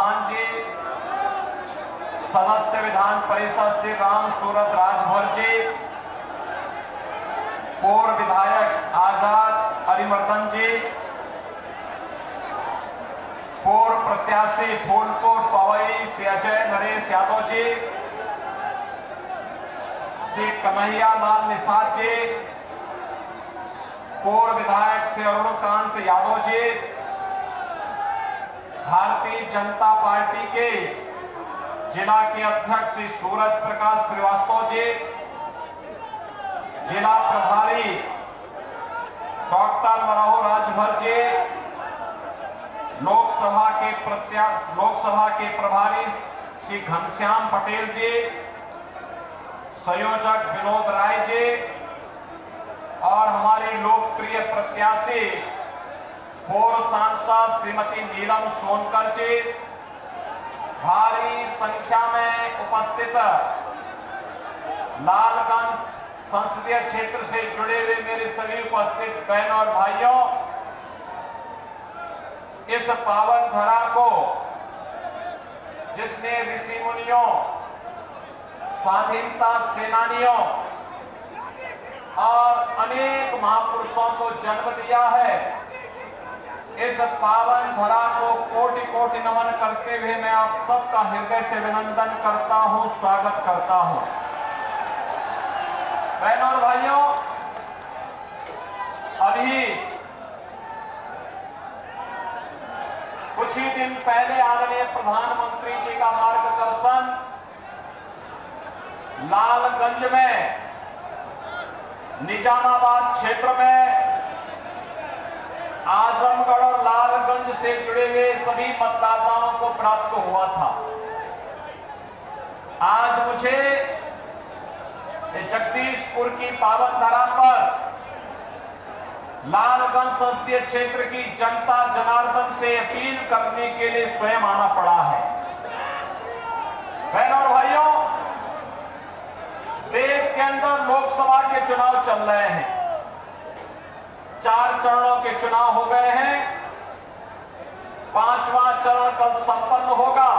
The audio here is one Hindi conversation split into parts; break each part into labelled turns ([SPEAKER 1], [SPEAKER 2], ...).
[SPEAKER 1] चौहान जी, सदस्य विधान परिषद श्री राम सूरत राजभर जी, पूर्व विधायक आजाद अरिमर्दन जी, पूर्व प्रत्याशी फूलपुर पवई श्री अजय नरेश यादव जी, श्री कन्हैया लाल निषाद जी, पूर्व विधायक श्री अरुणकांत यादव जी, भारतीय जनता पार्टी के जिला के अध्यक्ष श्री सूरज प्रकाश श्रीवास्तव जी, जिला प्रभारी डॉक्टर मराहो राजभर जी, लोकसभा के प्रभारी श्री घनश्याम पटेल जी, संयोजक विनोद राय जी और हमारी लोकप्रिय प्रत्याशी पूर्व सांसद श्रीमती नीलम सोनकर जी, भारी संख्या में उपस्थित लालगंज संसदीय क्षेत्र से जुड़े हुए मेरे सभी उपस्थित बहनों और भाइयों, इस पावन धरा को जिसने ऋषि मुनियों, स्वाधीनता सेनानियों और अनेक महापुरुषों को जन्म दिया है, इस पावन धरा को कोटि कोटि नमन करते हुए मैं आप सबका हृदय से अभिनंदन करता हूं, स्वागत करता हूं। बहनों और भाइयों, अभी कुछ ही दिन पहले आदरणीय प्रधानमंत्री जी का मार्गदर्शन लालगंज में, निजामाबाद क्षेत्र में, आजमगढ़ और लालगंज से जुड़े हुए सभी मतदाताओं को प्राप्त हुआ था। आज मुझे जगदीशपुर की पावन धरा पर लालगंज संसदीय क्षेत्र की जनता जनार्दन से अपील करने के लिए स्वयं आना पड़ा है। बहनों और भाइयों, देश के अंदर लोकसभा के चुनाव चल रहे हैं। 4 चरणों के चुनाव हो गए हैं। 5वां चरण कल संपन्न होगा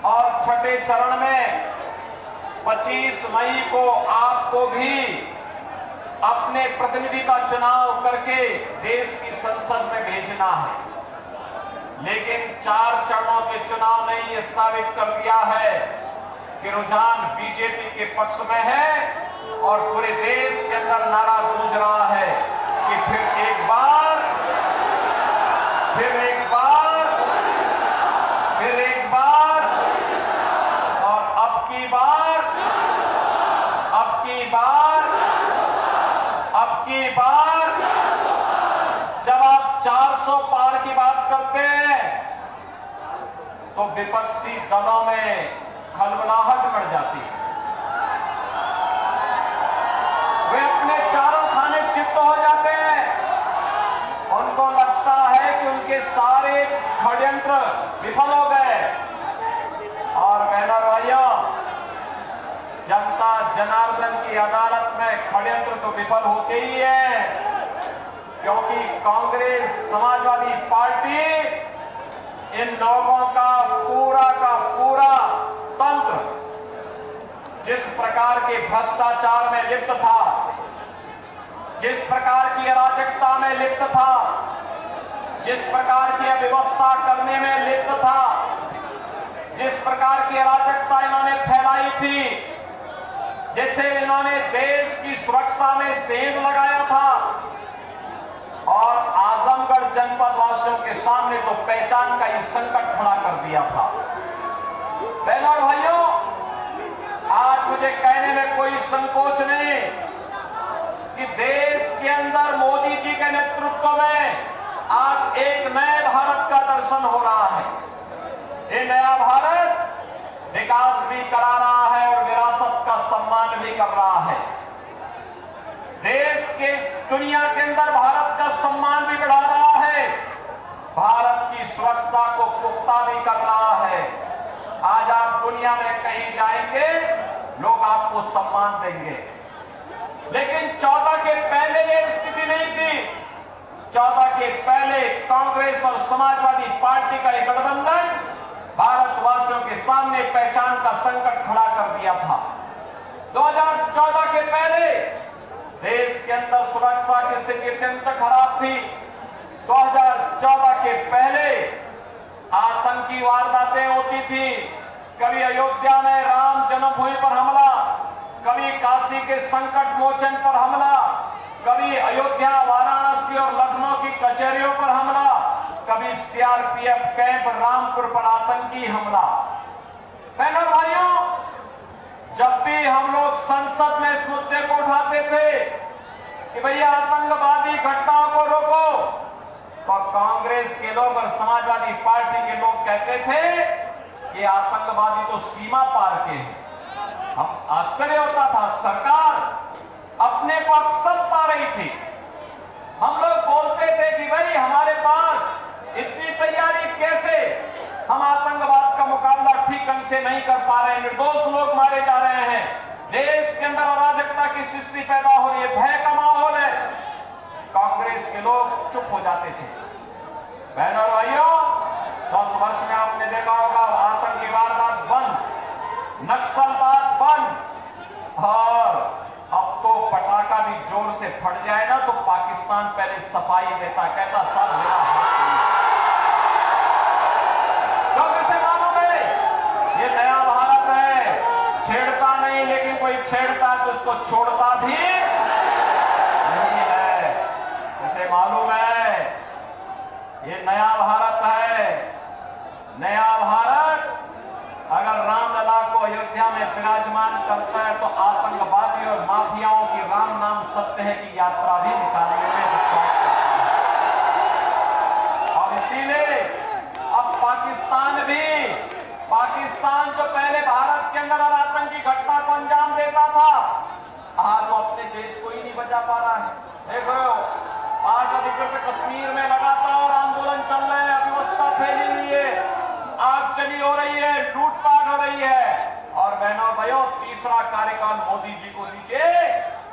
[SPEAKER 1] और छठे चरण में 25 मई को आपको भी अपने प्रतिनिधि का चुनाव करके देश की संसद में भेजना है। लेकिन 4 चरणों के चुनाव ने यह साबित कर दिया है कि रुझान बीजेपी के पक्ष में है और पूरे देश के अंदर नारा गूंज रहा है कि फिर एक बार, और अब की बार जब आप 400 पार की बात करते हैं तो विपक्षी दलों में खलबलाहट बढ़ जाती है। वे अपने चारों खाने चित्त हो जाते हैं। उनको लगता है कि उनके सारे षड्यंत्र विफल हो गए। और बहनों और भाइयों, जनता जनार्दन की अदालत में षड्यंत्र तो विफल होते ही है, क्योंकि कांग्रेस समाजवादी पार्टी इन लोगों का पूरा तंत्र जिस प्रकार के भ्रष्टाचार में लिप्त था, जिस प्रकार की अराजकता में लिप्त था, जिस प्रकार की अव्यवस्था करने में लिप्त था, जिस प्रकार की अराजकता इन्होंने फैलाई थी, जैसे इन्होंने देश की सुरक्षा में सेंध लगाया था और आजमगढ़ जनपद वासियों के सामने तो पहचान का ही संकट खड़ा कर दिया था। बहनों और भाइयों, आज मुझे कहने में कोई संकोच नहीं कि देश के अंदर मोदी जी के नेतृत्व में आज एक नए भारत का दर्शन हो रहा है। ये नया भारत विकास भी करा रहा है और विरासत का सम्मान भी कर रहा है। देश के दुनिया के अंदर भारत का सम्मान भी बढ़ा रहा है, भारत की सुरक्षा को पुख्ता भी कर रहा है। आज आप दुनिया में कहीं जाएंगे, लोग आपको सम्मान देंगे। लेकिन 14 के पहले ये स्थिति नहीं थी। 14 के पहले कांग्रेस और समाजवादी पार्टी का एक गठबंधन भारतवासियों के सामने पहचान का संकट खड़ा कर दिया था। 2014 के पहले देश के अंदर सुरक्षा की स्थिति अत्यंत खराब थी। 2014 के पहले आतंकी वारदातें होती थी। कभी अयोध्या में राम जन्मभूमि पर हमला, कभी काशी के संकट मोचन पर हमला, कभी अयोध्या, वाराणसी और लखनऊ की कचहरियों पर हमला, कभी सीआरपीएफ कैंप रामपुर पर आतंकी हमला। बहनों भाइयों, जब भी हम लोग संसद में इस मुद्दे को उठाते थे कि भैया आतंकवादी घटनाओं को रोको, तो कांग्रेस के लोग और समाजवादी पार्टी के लोग कहते थे कि आतंकवादी तो सीमा पार के हैं। हम आश्चर्य होता था, सरकार अपने को अक्सर पा रही थी। हम लोग बोलते थे कि भाई हमारे पास इतनी तैयारी कैसे, हम आतंकवाद का मुकाबला ठीक ढंग से नहीं कर पा रहे हैं, निर्दोष लोग मारे जा रहे हैं, देश के अंदर अराजकता की स्थिति पैदा हो रही है, भय का माहौल है। कांग्रेस के लोग चुप हो जाते थे। बहनों और भाइयों, 10 वर्ष में आपने देखा होगा आतंकी वारदात बंद, नक्सलवाद बंद, और अब तो पटाखा भी जोर से फट जाए ना तो पाकिस्तान पहले सफाई देता, कहता सब मेरा हाथ। ये नया भारत है, छेड़ता नहीं, लेकिन कोई छेड़ता तो उसको छोड़ता भी नहीं है। उसे मालूम है ये नया भारत है। नया भारत अगर रामलला को अयोध्या में विराजमान करता है तो आतंकवादी और माफियाओं की राम नाम सत्य है की यात्रा भी निकालने में और इसीलिए अब पाकिस्तान जो पहले भारत के अंदर और आतंकी घटना को अंजाम देता था, आज वो अपने देश को ही नहीं बचा पा रहा है। देख रहे हो, आज अधिकृत कश्मीर में लगातार आंदोलन चल रहे हैं, अव्यवस्था फैली हुई है, आगजनी हो रही है, लूटपाट हो रही है। और बहनों भाइयों, तीसरा कार्यकाल मोदी जी को दीजिए,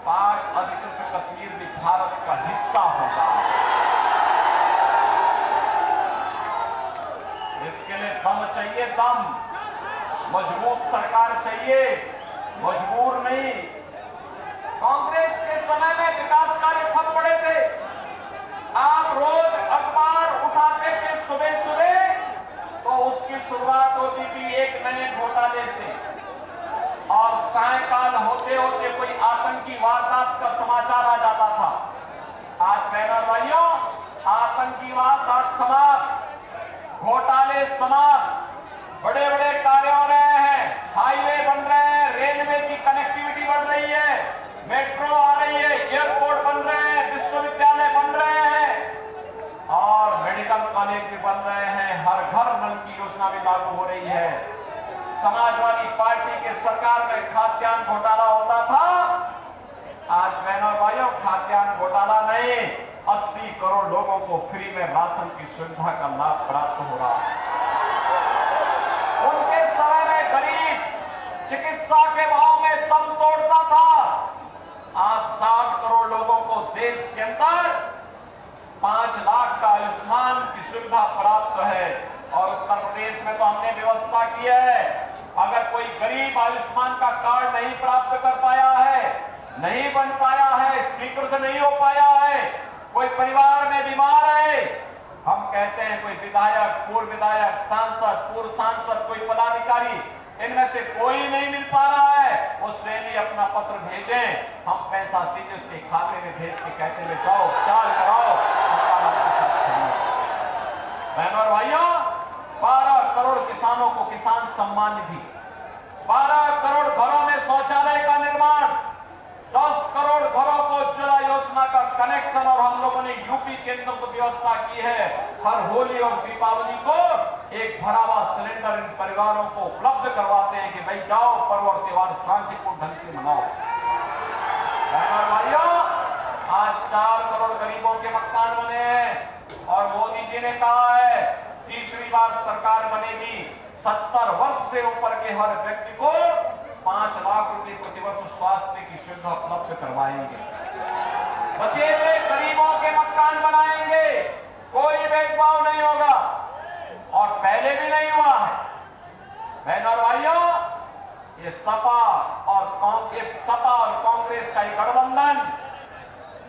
[SPEAKER 1] पाक अधिकृत कश्मीर भी भारत का हिस्सा होगा। इसके लिए दम चाहिए, दम, मजबूत सरकार चाहिए, मजबूर नहीं। कांग्रेस के समय में विकास कार्य ठप पड़े थे। आप रोज अखबार उठाते थे सुबह सुबह तो उसकी शुरुआत होती थी एक नए घोटाले से, और सायकाल होते होते कोई आतंकी वारदात का समाचार आ जाता था। आज बहनों भाइयों, आतंकी वारदात समाप्त, घोटाले समाप्त, बड़े बड़े कार्य हो रहे हैं, हाईवे बन रहे हैं, रेलवे की कनेक्टिविटी बढ़ रही है, मेट्रो आ रही है, एयरपोर्ट बन रहे हैं, विश्वविद्यालय बन रहे हैं और मेडिकल कॉलेज भी बन रहे हैं, हर घर नल की योजना भी लागू हो रही है। समाजवादी पार्टी के सरकार में खाद्यान्न घोटाला होता था, आज बहनों भाइयों खाद्यान्न घोटाला नहीं, 80 करोड़ लोगों को फ्री में राशन की सुविधा का लाभ प्राप्त हो रहा है। उनके समय में गरीब चिकित्सा के भाव में दम तोड़ता था, आज 60 करोड़ लोगों को देश के अंदर 5 लाख का आयुष्मान की सुविधा प्राप्त है। और उत्तर प्रदेश में तो हमने व्यवस्था की है, अगर कोई गरीब आयुष्मान का कार्ड नहीं प्राप्त कर पाया है, नहीं बन पाया है, स्वीकृत नहीं हो पाया है, कोई परिवार में बीमार है, हम कहते हैं कोई विधायक, पूर्व विधायक, सांसद, पूर्व सांसद, कोई पदाधिकारी, इनमें से कोई नहीं मिल पा रहा है, उसने भी अपना पत्र भेजें, हम पैसा सीधे उसके खाते में भेज के कहते हैं जाओ उपचार कराओ, सरकार आपके साथ खड़ी है। बहनों और भाइयों, 12 करोड़ किसानों को किसान सम्मान निधि, 12 करोड़ घरों में शौचालय का निर्माण, 10 करोड़ घरों को उज्ज्वला योजना का कनेक्शन, और हम लोगों ने यूपी के अंदर तो व्यवस्था की है, हर होली और दीपावली को एक भरा हुआ सिलेंडर इन परिवारों को उपलब्ध करवाते हैं कि भाई जाओ पर्व और त्योहार शांतिपूर्ण ढंग से मनाओ। बहनों भाइयों, आज 4 करोड़ गरीबों के मकान बने हैं और मोदी जी ने कहा है तीसरी बार सरकार बनेगी, 70 वर्ष से ऊपर के हर व्यक्ति को 5 लाख रुपए प्रतिवर्ष स्वास्थ्य की सुविधा उपलब्ध करवाएंगे। बचे हुए गरीबों के मकान मकान बनाएंगे, कोई भेदभाव नहीं होगा और पहले भी नहीं हुआ है। बहनों और भाइयों, ये सपा और कांग्रेस का गठबंधन,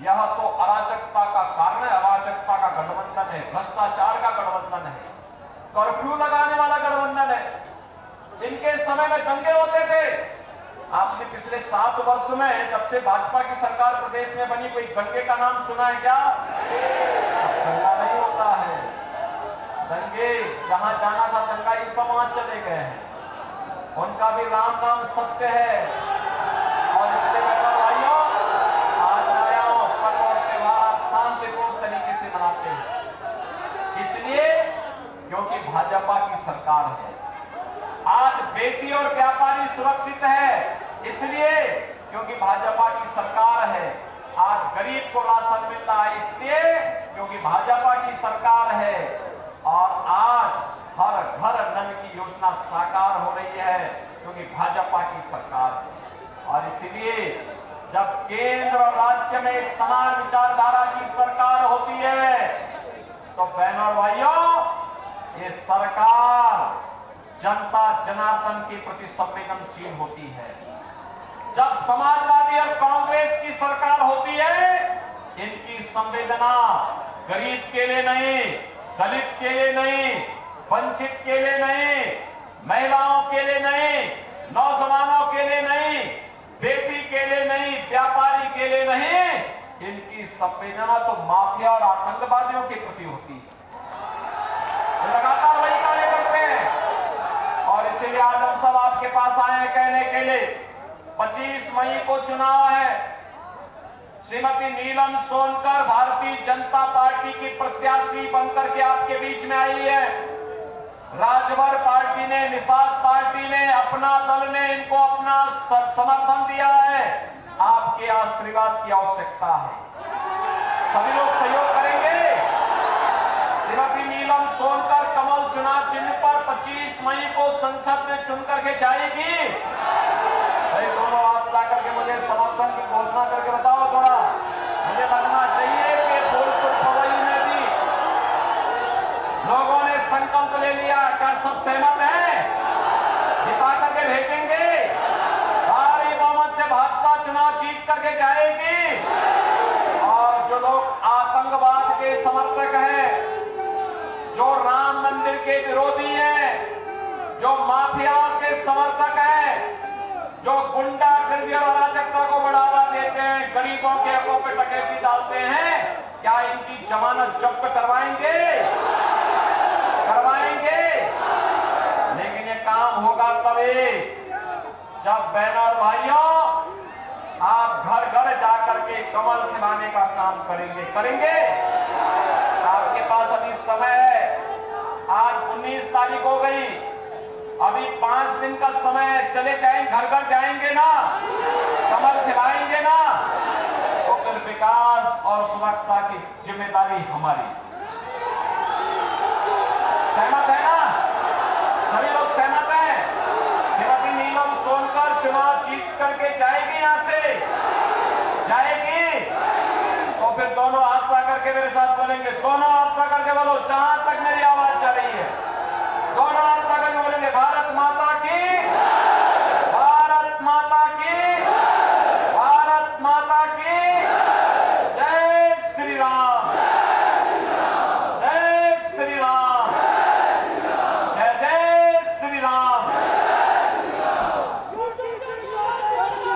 [SPEAKER 1] यह तो अराजकता का कारण है, अराजकता का गठबंधन है, भ्रष्टाचार का गठबंधन है, कर्फ्यू लगाने वाला गठबंधन है। इनके समय में दंगे होते थे। आपने पिछले 7 वर्ष में, जब से भाजपा की सरकार प्रदेश में बनी, कोई दंगे का नाम सुना है क्या? दंगा नहीं होता है। दंगे जहां जाना था दंगा, ये सब वहां चले गए हैं। उनका भी राम नाम सत्य है। और इसलिए बहनों भाइयों, आज नया पर्व और त्योहार आप शांतिपूर्ण तरीके से मनाते हैं, इसलिए क्योंकि भाजपा की सरकार है। आज बेटी और व्यापारी सुरक्षित है, इसलिए क्योंकि भाजपा की सरकार है। आज गरीब को राशन मिल रहा है, इसलिए क्योंकि भाजपा की सरकार है। और आज हर घर नल की योजना साकार हो रही है, क्योंकि भाजपा की सरकार है। और इसलिए जब केंद्र और राज्य में एक समान विचारधारा की सरकार होती है, तो बहनों और भाइयों, ये सरकार जनता जनार्दन के प्रति संवेदनशील होती है। जब समाजवादी और कांग्रेस की सरकार होती है, इनकी संवेदना गरीब के लिए नहीं, दलित के लिए नहीं, वंचित के लिए नहीं, महिलाओं के लिए नहीं, नौजवानों के लिए नहीं, बेटी के लिए नहीं, व्यापारी के लिए नहीं, इनकी संवेदना तो माफिया और आतंकवादियों के प्रति होती है। लगातार वही कार्य करते हैं। और इसीलिए आज हम सब आपके पास आए हैं कहने के लिए, 25 मई को चुनाव है। श्रीमती नीलम सोनकर भारतीय जनता पार्टी की प्रत्याशी बनकर के आपके बीच में आई है। राजभर पार्टी ने, निषाद पार्टी ने, अपना दल ने इनको अपना समर्थन दिया है। आपके आशीर्वाद की आवश्यकता है। सभी लोग सहयोग करेंगे। श्रीमती नीलम सोनकर कमल चुनाव चिन्ह पर 25 मई को संसद में चुन करके जाएगी। भाई दोनों हाथ ला करके मुझे समर्थन की घोषणा करके बताओ थोड़ा। मुझे लगना चाहिए कि फूलपुर पवई में भी लोगों ने संकल्प ले लिया। क्या सब सहमत हैं? जिता करके भेजेंगे। भारी बहुमत से भाजपा चुनाव जीत करके जाएगी। और जो लोग आतंकवाद के समर्थक हैं, जो राम मंदिर के विरोधी हैं, जो माफियाओं के समर्थक हैं, जो गुंडागर्दी और अराजकता को बढ़ावा देते हैं, गरीबों के हकों पे डकैती डालते हैं, क्या इनकी जमानत जब्त करवाएंगे? करवाएंगे। लेकिन ये काम होगा तभी जब बहनों और भाइयों आप घर घर जाकर के कमल खिलाने का काम करेंगे। आपके पास अभी समय है। आज 19 तारीख हो गई, अभी 5 दिन का समय है। चले जाएंगे, घर घर जाएंगे ना, कमल खिलाएंगे ना, तो फिर विकास और सुरक्षा की जिम्मेदारी हमारी। सहमत है ना? सभी लोग सहमत हैं? श्रीमती नीलम सोनकर चुनाव जीत करके जाएगी, यहां से जाएगी। तो फिर दोनों हाथ ला करके मेरे साथ बोलेंगे, दोनों हाथ ला करके बोलो, जहां